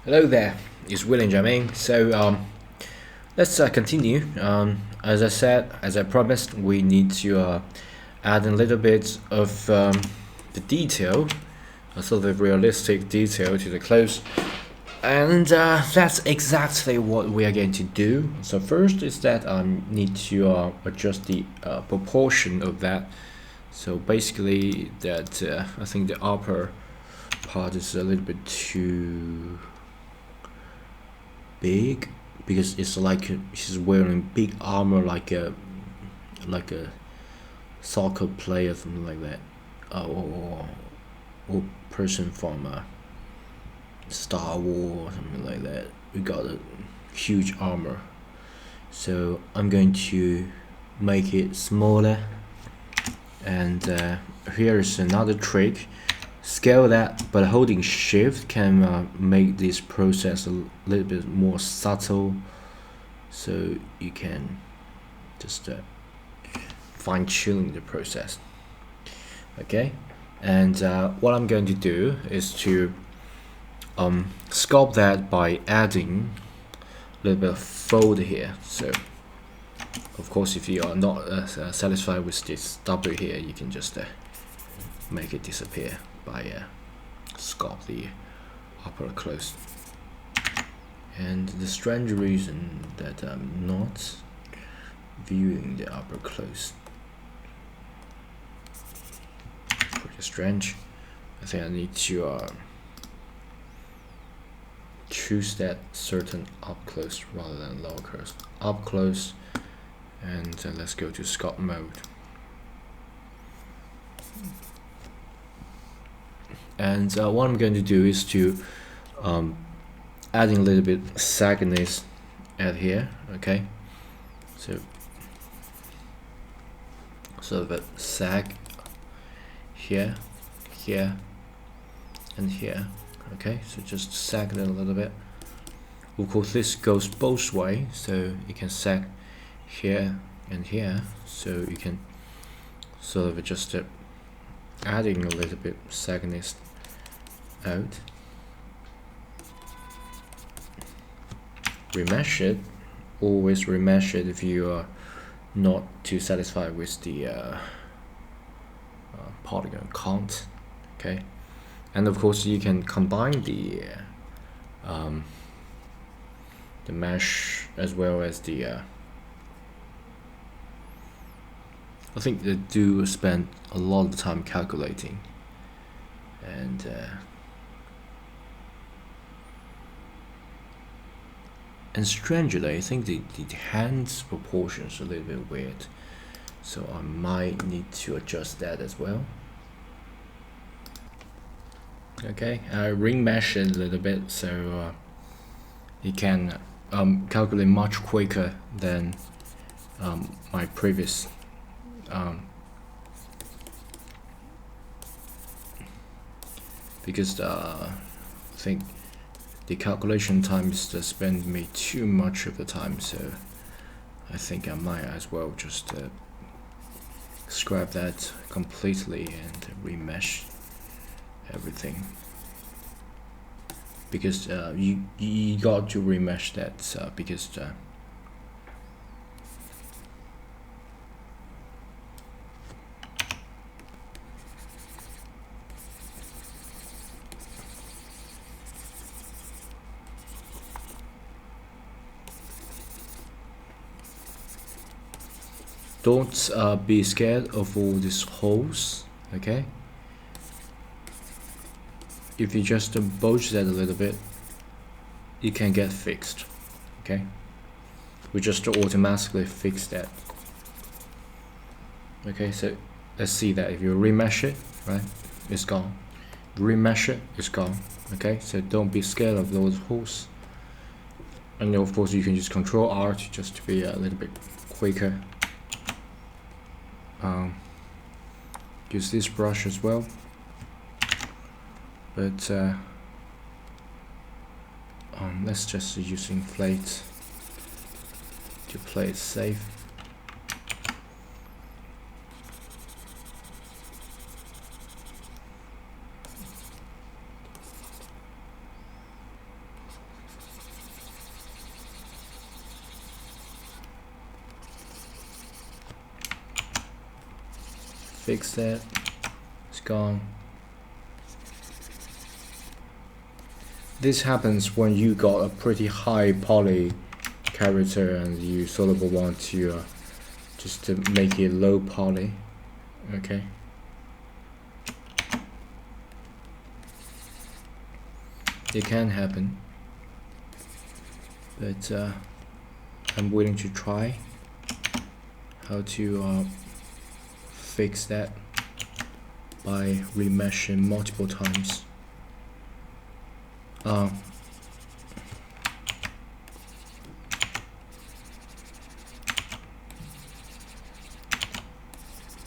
Hello there, it's William Jamming. Let's continue. As I said, as I promised, we need to add a little bit of the detail, a sort of realistic detail to the clothes, and that's exactly what we are going to do. So first is that I need to adjust the proportion of that. So basically, that I think the upper part is a little bit too big because it's like she's wearing big armor like a soccer player, something like that, or person from Star Wars or something like that. We got a huge armor, so I'm going to make it smaller. And here is another trick. Scale that, but holding shift can make this process a little bit more subtle, so you can just fine-tune the process. Okay, and what I'm going to do is to sculpt that by adding a little bit of fold here. So of course, if you are not satisfied with this W here, you can just make it disappear by sculpt the upper close. And the strange reason that I'm not viewing the upper close, pretty strange. I think I need to choose that certain up close rather than lower close. Up close, and let's go to sculpt mode. And what I'm going to do is to adding a little bit sagginess at here. Okay, so sort of a sag here, here, and here. Okay, so just sag it a little bit. Of course, this goes both ways, so you can sag here and here, so you can sort of adjust it, adding a little bit sagginess out. Remesh it. Always remesh it if you are not too satisfied with the polygon count. Okay, and of course you can combine the mesh as well as the I think they do spend a lot of time calculating, and strangely, I think the hands proportions are a little bit weird, so I might need to adjust that as well. Okay, I remesh it a little bit so you can calculate much quicker than my previous because I think the calculation time is spend me too much of the time, so I think I might as well just scrap that completely and remesh everything, because you got to remesh that because don't be scared of all these holes. Okay, if you just bulge that a little bit, it can get fixed. Okay, we just automatically fix that. Okay, so let's see that if you remesh it, right, it's gone. Remesh it, it's gone. Okay, so don't be scared of those holes. And of course you can just Control R just to be a little bit quicker. Use this brush as well, but let's just use inflate to play it safe. fix that. It's gone. This happens when you got a pretty high poly character and you sort of want to just to make it low poly. Okay. It can happen, but I'm willing to try how to fix that by remeshing multiple times.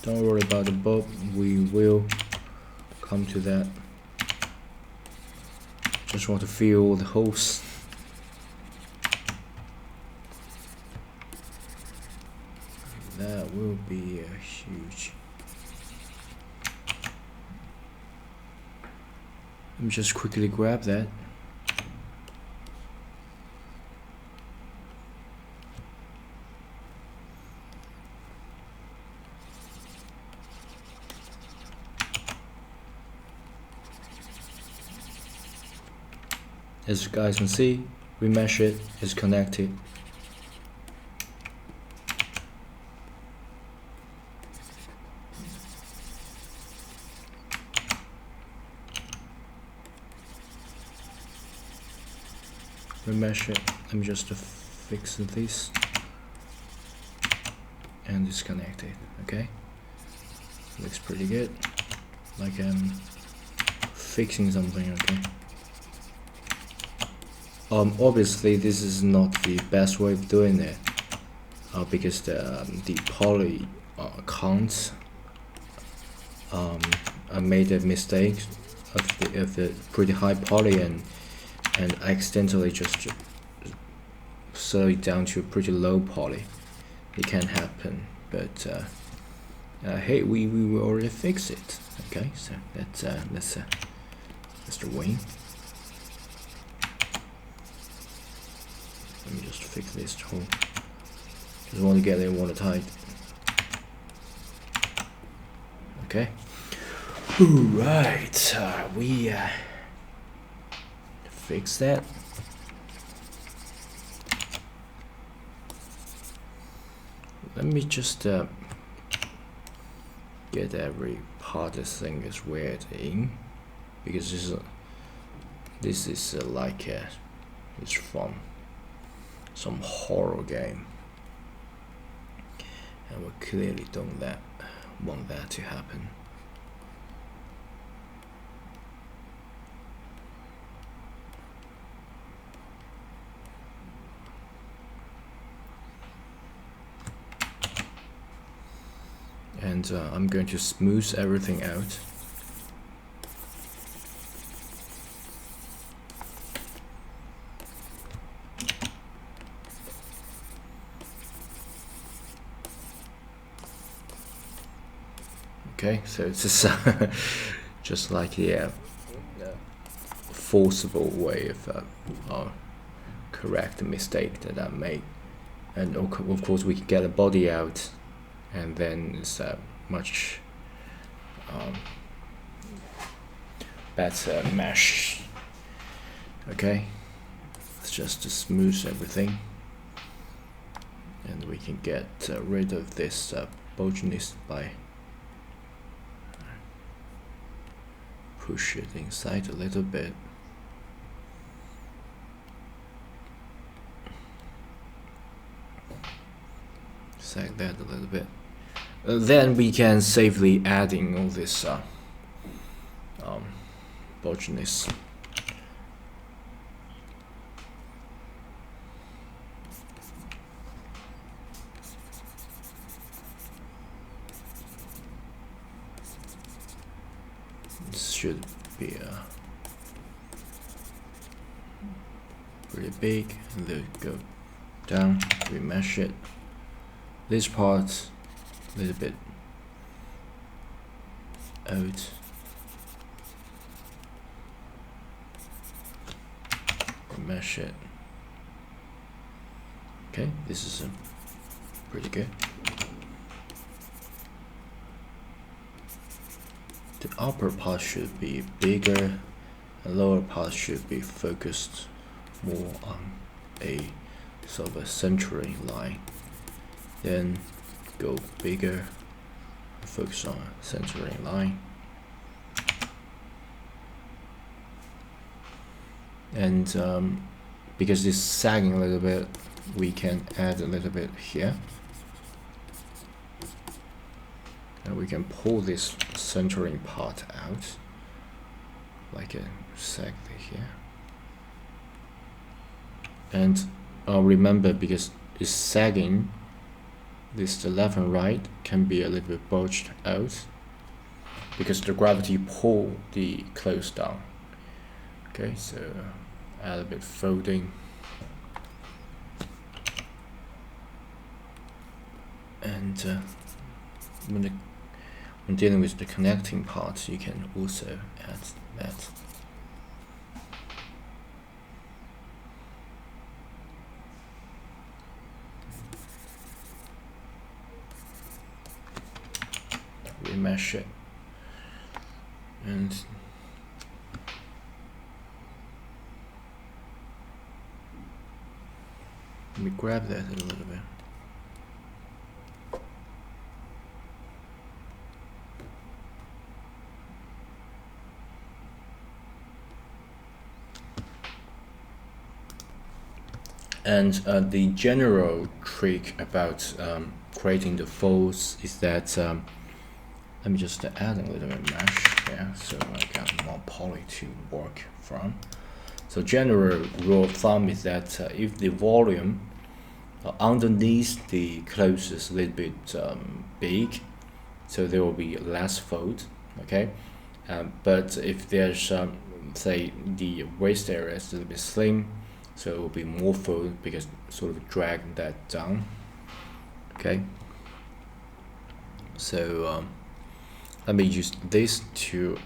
Don't worry about the bulb, we will come to that. Just want to fill the holes. That will be a huge. Let me just quickly grab that. As you guys can see, remesh it is connected. Remesh it. Let me just fix this and disconnect it. Okay, looks pretty good. Like I'm fixing something. Okay. Obviously this is not the best way of doing it, because the poly counts. I made a mistake of the pretty high poly and accidentally just slow it down to a pretty low poly. It can happen, but hey, we will already fix it. Okay, so that's the wing. Let me just fix this hole. Just want to get it watertight. Okay. Right, we fix that. Let me just get every part this thing is weird in, because this is like it's from some horror game, and we clearly don't want that to happen. And I'm going to smooth everything out. Okay, so it's just like the forcible way of correct the mistake that I made. And of course we can get a body out, and then it's a much better mesh. Okay, it's just to smooth everything, and we can get rid of this bulginess by push it inside a little bit. Sag that a little bit. Then we can safely adding all this bulginess. This should be pretty big, and then go down, remesh it. This part a little bit out. Remesh it. Okay, this is pretty good. the upper part should be bigger, and lower part should be focused more on a sort of a centering line. Then go bigger, focus on a centering line. And because it's sagging a little bit, we can add a little bit here. And we can pull this centering part out, like exactly here. And remember, because it's sagging, the left and right can be a little bit bulged out, because the gravity pull the clothes down. Okay, so add a bit folding. And when dealing with the connecting parts, you can also add that. Remesh it, and let me grab that a little bit. And the general trick about creating the folds is that let me just add a little bit of mesh here, so I got more poly to work from. So general rule of thumb is that if the volume underneath the clothes is a little bit big, so there will be less fold, okay? But if there's say the waist area is a little bit slim, so it will be more fold, because sort of drag that down. Okay, so let me use this to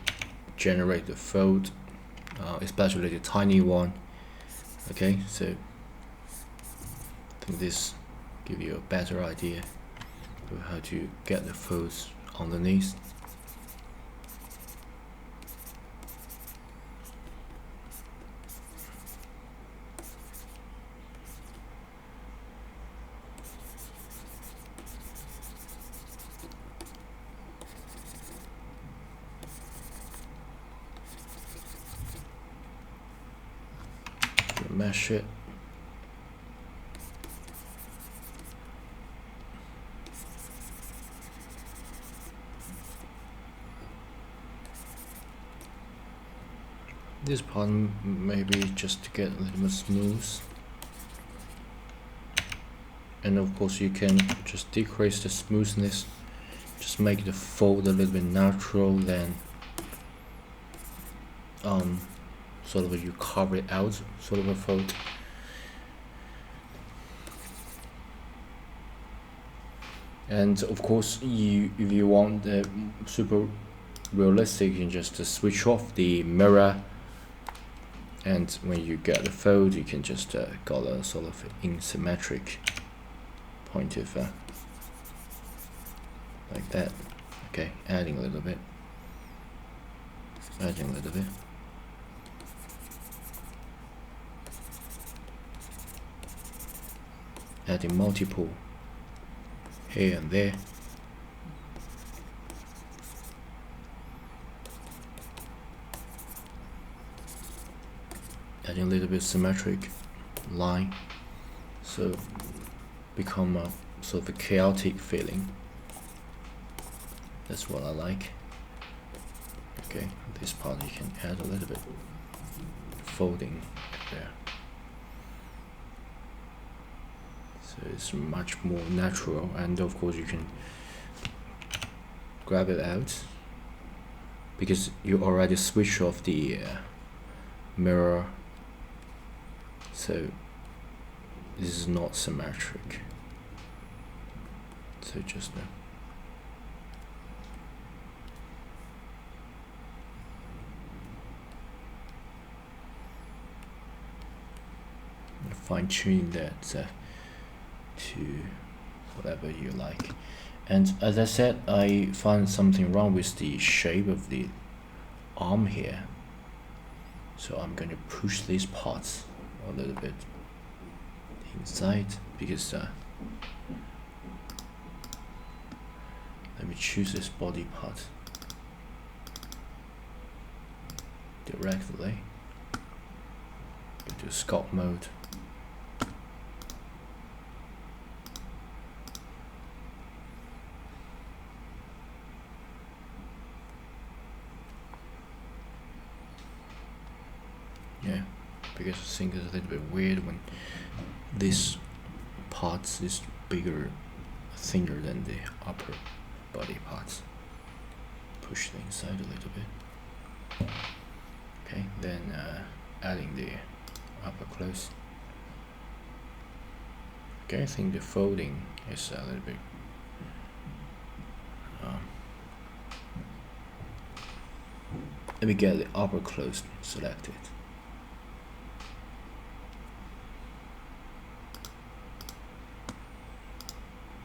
generate the fold, especially the tiny one. Okay, so I think this give you a better idea of how to get the folds underneath. Mesh it. This part maybe just to get a little bit smooth, and of course you can just decrease the smoothness, just make the fold a little bit natural, then sort of you carve it out, sort of a fold. And of course, if you want the super realistic, you can just switch off the mirror, and when you get the fold, you can just got a sort of asymmetric point of like that. Okay, adding a little bit, adding a little bit. Adding multiple here and there. Adding a little bit symmetric line, so become a sort of a chaotic feeling. That's what I like. Okay, this part you can add a little bit folding there. So it's much more natural, and of course you can grab it out because you already switch off the mirror, so this is not symmetric. So just fine tune that to whatever you like. And as I said, I find something wrong with the shape of the arm here. So I'm going to push these parts a little bit inside, because let me choose this body part directly. Go to sculpt mode. Yeah, because I think it's a little bit weird when this part is bigger, thinner than the upper body parts. Push the inside a little bit. Okay, then adding the upper close. Okay, I think the folding is a little bit let me get the upper close selected.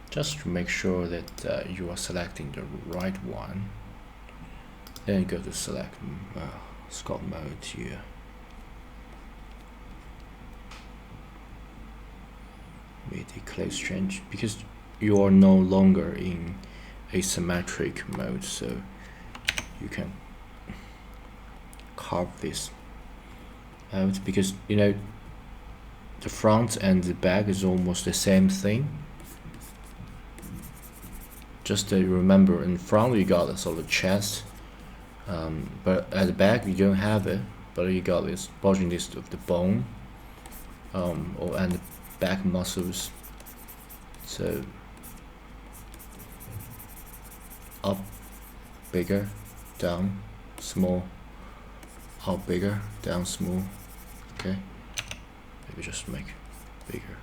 Just to make sure that you are selecting the right one. Then go to select sculpt mode here. With the close change, because you are no longer in asymmetric mode, so you can carve this out, because you know the front and the back is almost the same thing. Just to remember, in front you got a sort of chest, but at the back you don't have it, but you got this bulging disc of the bone, and the back muscles. So up bigger, down small, up bigger, down small. Okay, maybe just make bigger,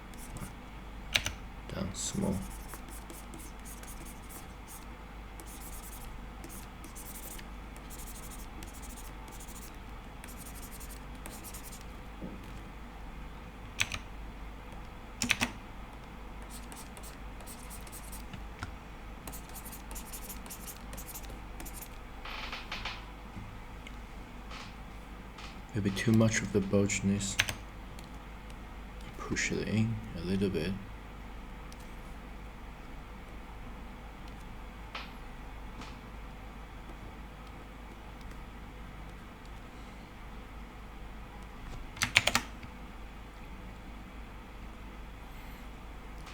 down small. Maybe too much of the bulginess. Push it in a little bit.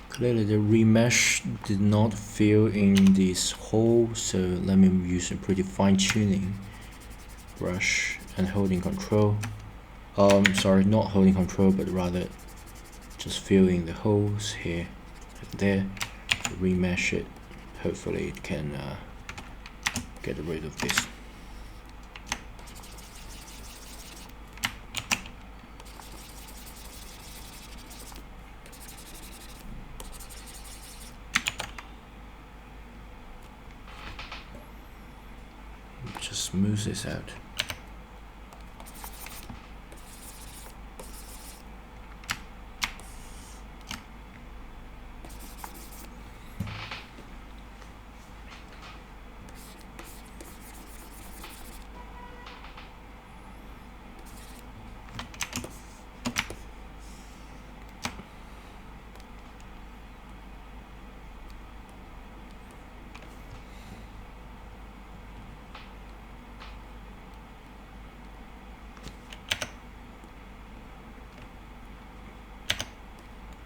Clearly the remesh did not fill in this hole, so let me use a pretty fine tuning brush and holding control. Sorry, not holding control, but rather just filling the holes here and there. Remesh it. Hopefully it can get rid of this. Just smooth this out.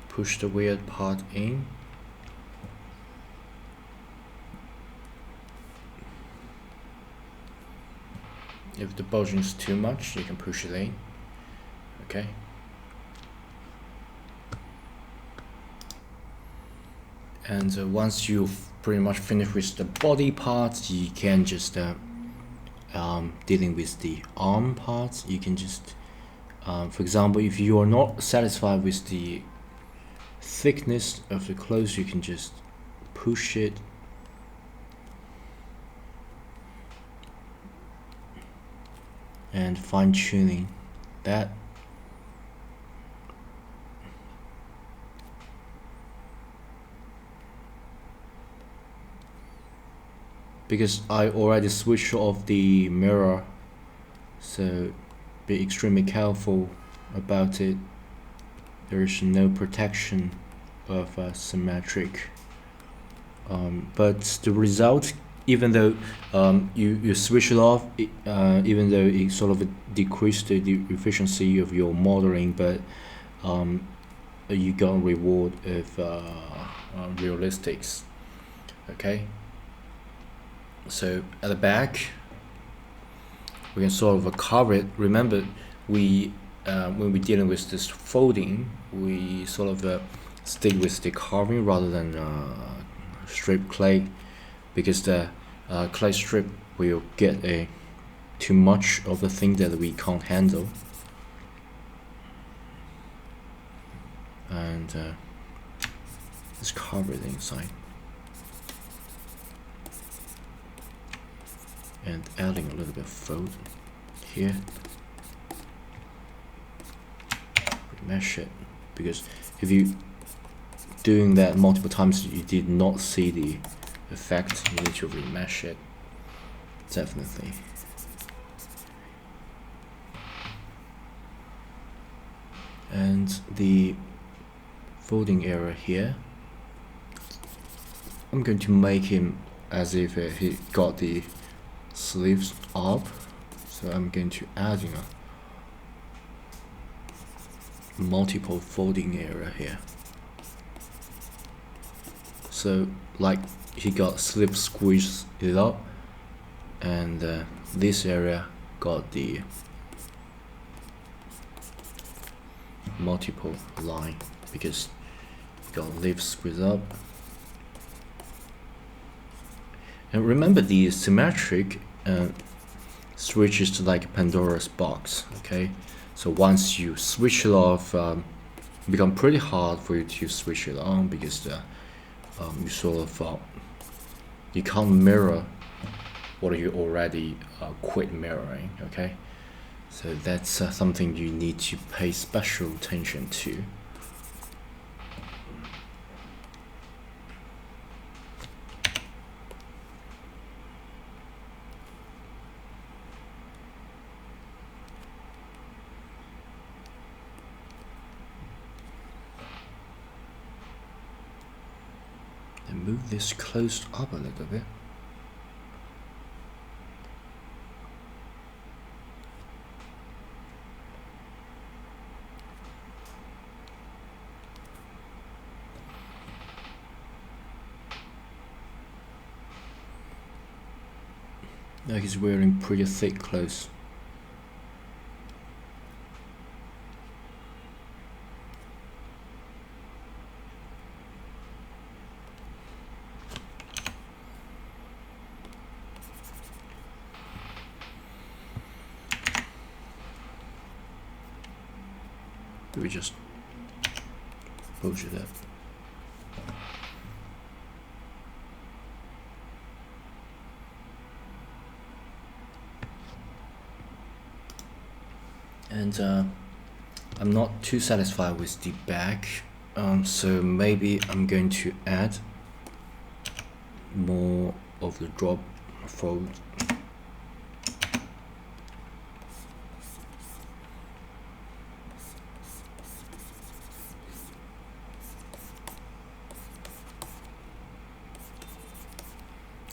Push the weird part in. If the bulging is too much, you can push it in. Okay. And once you've pretty much finished with the body parts, you can just dealing with the arm parts. You can just, for example, if you are not satisfied with the thickness of the clothes, you can just push it and fine-tuning that. because I already switched off the mirror, so be extremely careful about it. There is no protection of symmetric, but the result, even though you switch it off, even though it sort of decreased the efficiency of your modeling, but you got a reward of realistics. Okay, so at the back we can sort of cover it. Remember, we when we're dealing with this folding, we sort of stick with the carving rather than strip clay, because the clay strip will get too much of the thing that we can't handle. And let's cover the inside and adding a little bit of fold here. Remesh it, because if you doing that multiple times you did not see the effect, you need to remesh it, definitely. And the folding area here, I'm going to make him as if he got the sleeves up, so I'm going to add a multiple folding area here. So like he got sleeve squeezed it up, and this area got the multiple line because it got leaf squeezed up. And remember, the symmetric switches to like Pandora's box. Okay, so once you switch it off, it becomes pretty hard for you to switch it on, because you sort of you can't mirror what you already quit mirroring. Okay, so that's something you need to pay special attention to. And move this closed up a little bit. Now he's wearing pretty thick clothes. We just push it up. And I'm not too satisfied with the back, so maybe I'm going to add more of the drop fold.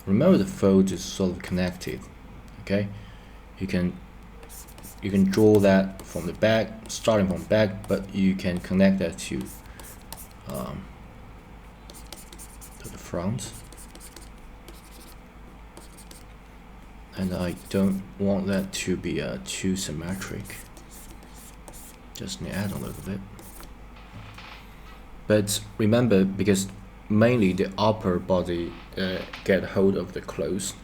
Remember, the fold is sort of connected. Okay, you can draw that from the back, starting from back, but you can connect that to the front. And I don't want that to be too symmetric. Just need to add a little bit. But remember, because mainly the upper body get hold of the clothes,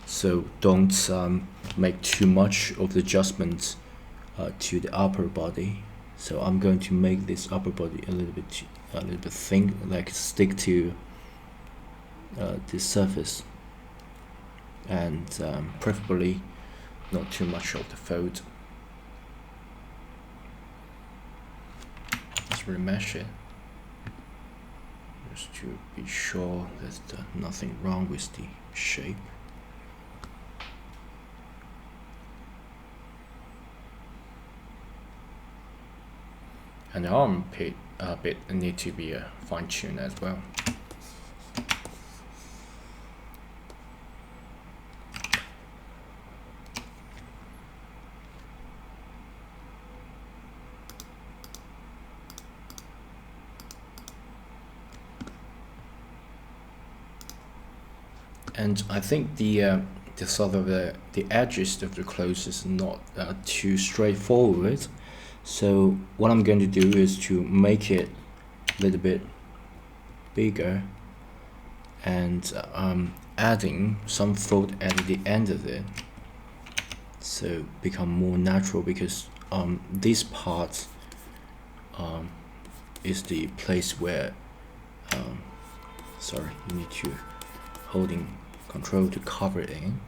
so don't make too much of the adjustments to the upper body. So I'm going to make this upper body a little bit thin, like stick to the surface, and preferably not too much of the fold. Let's remesh it, just to be sure there's nothing wrong with the shape. and the armpit bit need to be fine-tuned as well. And I think the sort of the edges of the clothes is not too straightforward. So what I'm going to do is to make it a little bit bigger and adding some fold at the end of it, so become more natural, because this part is the place where sorry, you need to holding control to cover it in,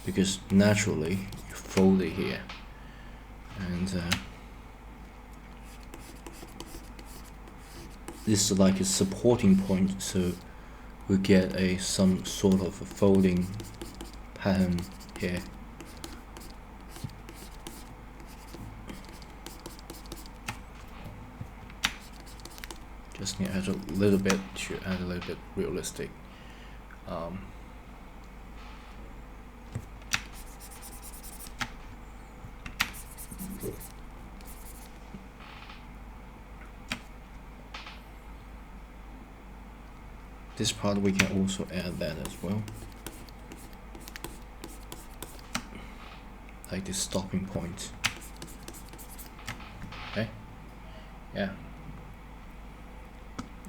because naturally you fold it here, and this is like a supporting point, so we get some sort of a folding pattern here. Just need to add a little bit to add a little bit realistic. This part we can also add that as well, like this stopping point. Okay, yeah.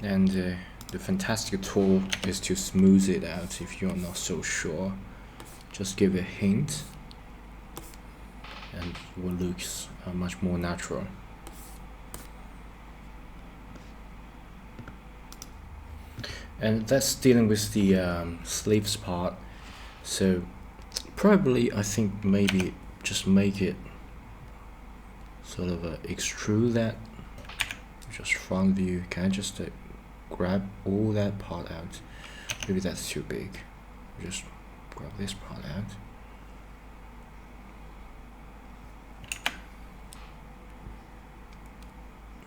And the fantastic tool is to smooth it out if you're not so sure. Just give a hint, and it will look much more natural. And that's dealing with the sleeves part. So probably I think maybe just make it sort of extrude that, just front view. Can I just grab all that part out? Maybe that's too big. Just grab this part out.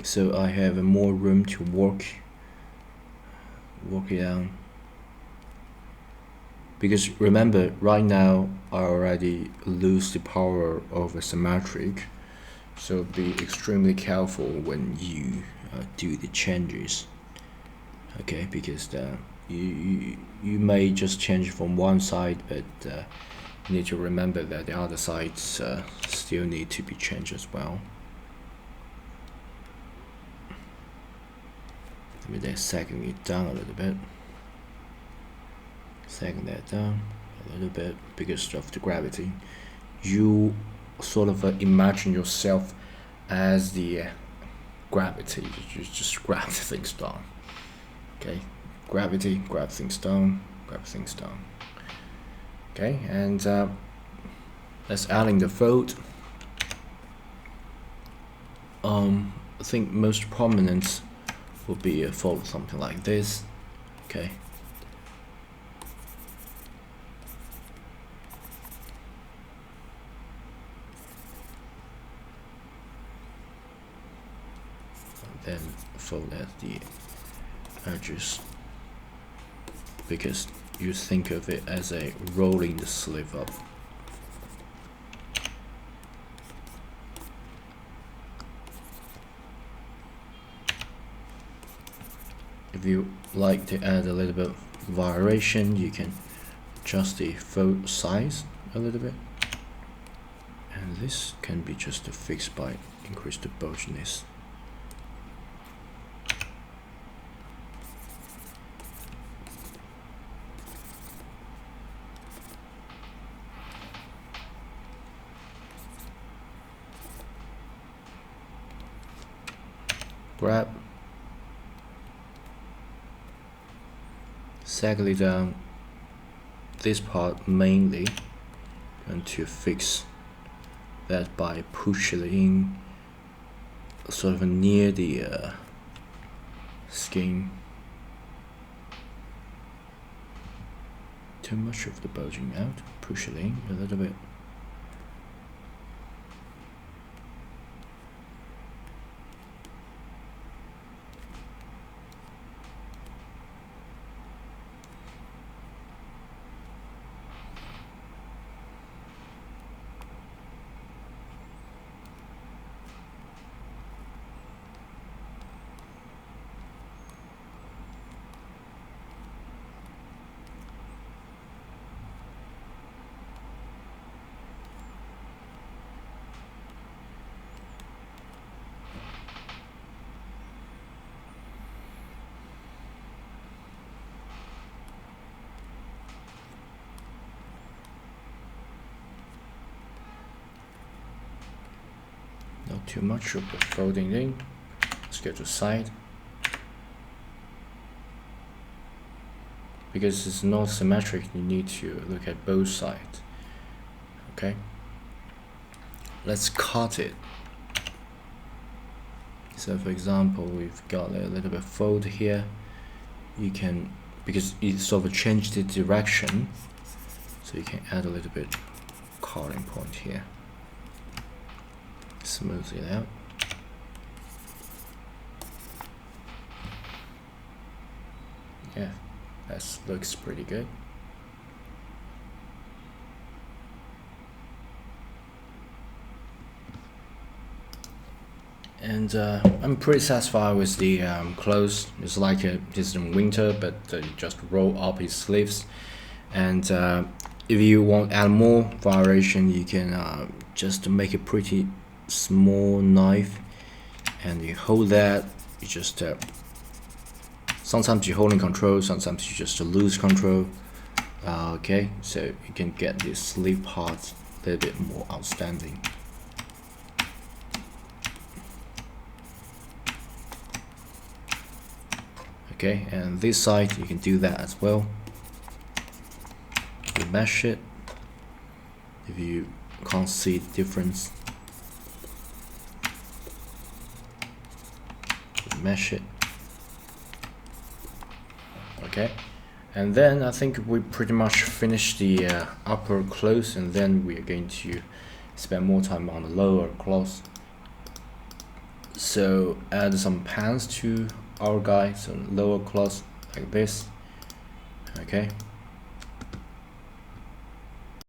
So I have more room to work it out. Because remember, right now I already lose the power over symmetric, so be extremely careful when you do the changes. Okay, because you may just change from one side, but you need to remember that the other sides still need to be changed as well. Maybe they're sagging it down a little bit. Sagging that down a little bit because of the gravity. You sort of imagine yourself as the gravity. You just grab the things down. Okay, gravity, grab things down, grab things down. Okay, and let's adding the fold. I think most prominent will be a fold something like this. Okay. Then fold at the edges, because you think of it as a rolling the sleeve up. If you like to add a little bit of variation, you can adjust the fold size a little bit, and this can be just fixed by increase the bulginess. Grab, sag down this part mainly, and to fix that by pushing it in sort of near the skin. Too much of the bulging out, push it in a little bit. not too much of the folding in. Let's go to side. Because it's not symmetric, you need to look at both sides. Okay, let's cut it. So for example, we've got a little bit fold here. You can, because it sort of changed the direction, so you can add a little bit cutting point here. Smooth it out. Yeah, that looks pretty good. And I'm pretty satisfied with the clothes. It's like it's in winter, but you just roll up his sleeves. And if you want to add more variation, you can just make a pretty small knife, and you hold that. You just sometimes you hold in control, sometimes you just lose control. Okay, so you can get this sleeve part a little bit more outstanding. Okay, and this side you can do that as well. You mesh it if you can't see the difference. You mesh it. Okay, and then I think we pretty much finished the upper clothes, and then we are going to spend more time on the lower clothes. So add some pants to our guy, some lower clothes like this. Okay,